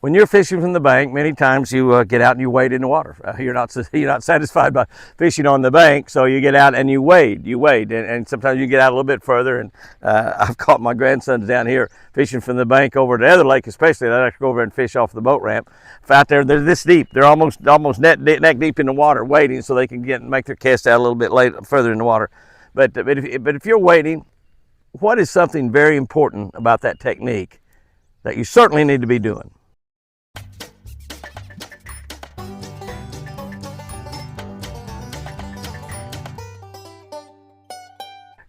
When you're fishing from the bank, many times you get out and you wade in the water. You're not satisfied by fishing on the bank, so you get out and you wade, and sometimes you get out a little bit further. And I've caught my grandsons down here fishing from the bank over to the other lake, especially. They like to go over and fish off the boat ramp. Out there, they're this deep. They're almost neck deep in the water, wading, so they can make their cast out a little bit further in the water. But if you're wading, what is something very important about that technique that you certainly need to be doing?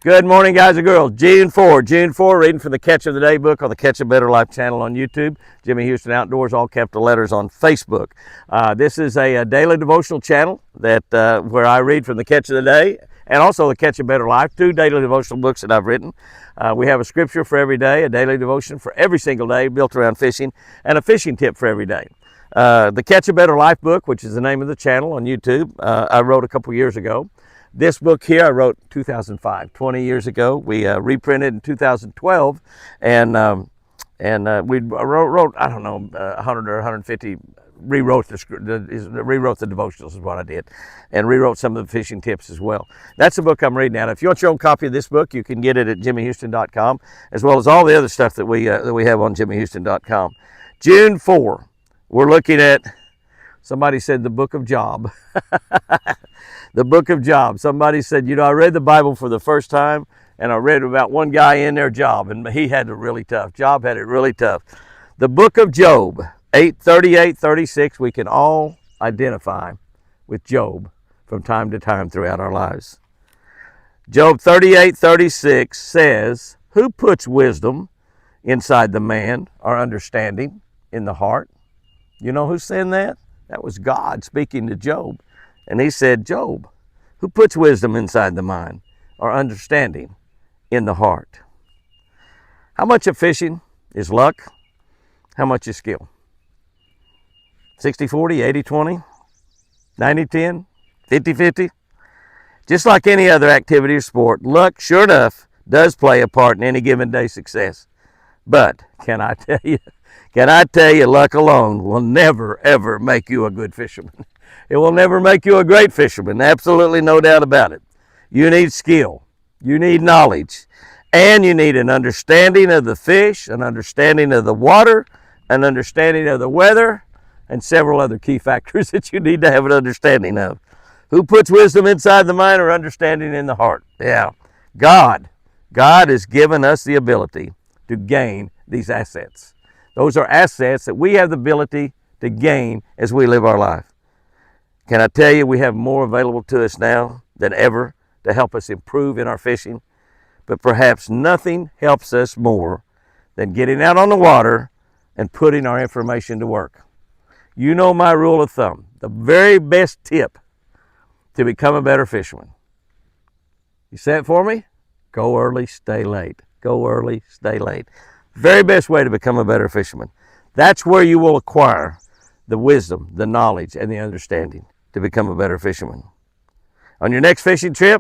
Good morning, guys and girls. June 4, reading from the Catch of the Day book on the Catch a Better Life channel on YouTube. Jimmy Houston Outdoors, all capital letters, on Facebook. This is a daily devotional channel that where I read from the Catch of the Day and also the Catch a Better Life, 2 daily devotional books that I've written. We have a scripture for every day, a daily devotion for every single day built around fishing, and a fishing tip for every day. The Catch a Better Life book, which is the name of the channel on YouTube, I wrote a couple years ago. This book here I wrote 2005, 20 years ago. We reprinted in 2012, and we wrote, I don't know, 100 or 150, rewrote the devotionals is what I did, and rewrote some of the fishing tips as well. That's the book I'm reading now. If you want your own copy of this book, you can get it at jimmyhouston.com, as well as all the other stuff that we have on jimmyhouston.com. June 4, we're looking at, somebody said, the book of Job. The book of Job. Somebody said, I read the Bible for the first time, and I read about one guy in there, Job, and he had it really tough. Job had it really tough. The book of Job, 38:36, we can all identify with Job from time to time throughout our lives. Job 38:36 says, "Who puts wisdom inside the man, or understanding in the heart?" You know who's saying that? That was God speaking to Job. And he said, Job, who puts wisdom inside the mind, or understanding in the heart? How much of fishing is luck? How much is skill? 60-40, 80-20, 90-10, 50-50? Just like any other activity or sport, luck, sure enough, does play a part in any given day's success. But can I tell you, luck alone will never, ever make you a good fisherman. It will never make you a great fisherman, absolutely no doubt about it. You need skill, you need knowledge, and you need an understanding of the fish, an understanding of the water, an understanding of the weather, and several other key factors that you need to have an understanding of. Who puts wisdom inside the mind, or understanding in the heart? Yeah, God. God has given us the ability to gain these assets. Those are assets that we have the ability to gain as we live our life. Can I tell you, we have more available to us now than ever to help us improve in our fishing. But perhaps nothing helps us more than getting out on the water and putting our information to work. You know my rule of thumb. The very best tip to become a better fisherman. You say it for me? Go early, stay late. Go early, stay late. Very best way to become a better fisherman. That's where you will acquire the wisdom, the knowledge, and the understanding to become a better fisherman. On your next fishing trip,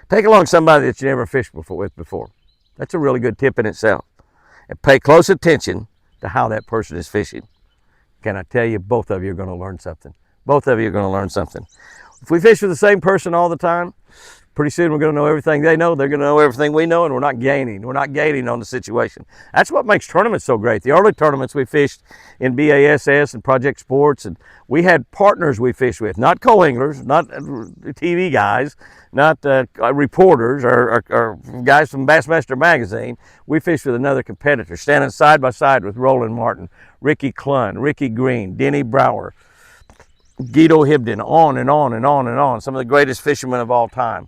take along somebody that you never fished with before. That's a really good tip in itself. And pay close attention to how that person is fishing. Can I tell you, both of you are going to learn something. Both of you are going to learn something. If we fish with the same person all the time, pretty soon we're going to know everything they know. They're going to know everything we know, and we're not gaining. We're not gaining on the situation. That's what makes tournaments so great. The early tournaments we fished in BASS and Project Sports, and we had partners we fished with, not co-anglers, not TV guys, not reporters or guys from Bassmaster Magazine. We fished with another competitor, standing side by side with Roland Martin, Ricky Clunn, Ricky Green, Denny Brower, Guido Hibden, on and on and on and on. Some of the greatest fishermen of all time,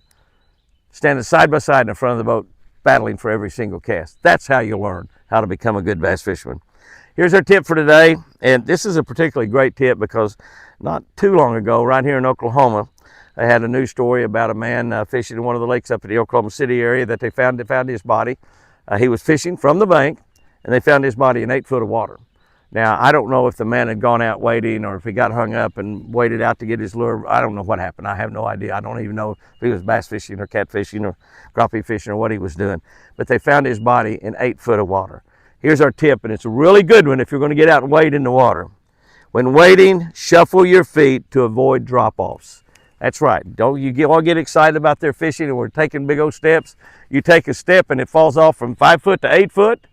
standing side by side in front of the boat, battling for every single cast. That's how you learn how to become a good bass fisherman. Here's our tip for today, and this is a particularly great tip because not too long ago, right here in Oklahoma, I had a news story about a man fishing in one of the lakes up in the Oklahoma City area that they found his body. He was fishing from the bank, and they found his body in 8 foot of water. Now, I don't know if the man had gone out wading or if he got hung up and waded out to get his lure. I don't know what happened. I have no idea. I don't even know if he was bass fishing or catfishing or crappie fishing or what he was doing. But they found his body in 8 foot of water. Here's our tip, and it's a really good one if you're going to get out and wade in the water. When wading, shuffle your feet to avoid drop-offs. That's right. Don't you all get excited about their fishing and we're taking big old steps. You take a step and it falls off from 5 foot to 8 foot.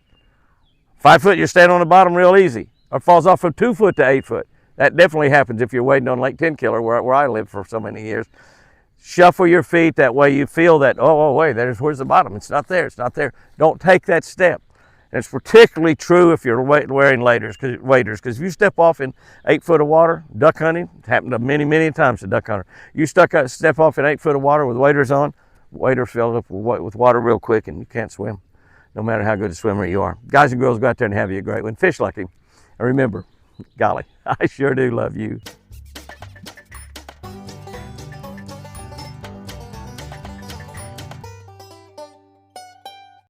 5 foot, you're standing on the bottom real easy. Or falls off from 2 foot to 8 foot. That definitely happens if you're wading on Lake Tenkiller, where I lived for so many years. Shuffle your feet, that way you feel that, oh wait, where's the bottom? It's not there, it's not there. Don't take that step. And it's particularly true if you're wearing waders, because if you step off in 8 foot of water, duck hunting, it's happened to many times to duck hunter. You step off in 8 foot of water with waders on, waders fill up with water real quick and you can't swim, no matter how good a swimmer you are. Guys and girls, go out there and have you a great one. Fish like him. And remember, golly, I sure do love you.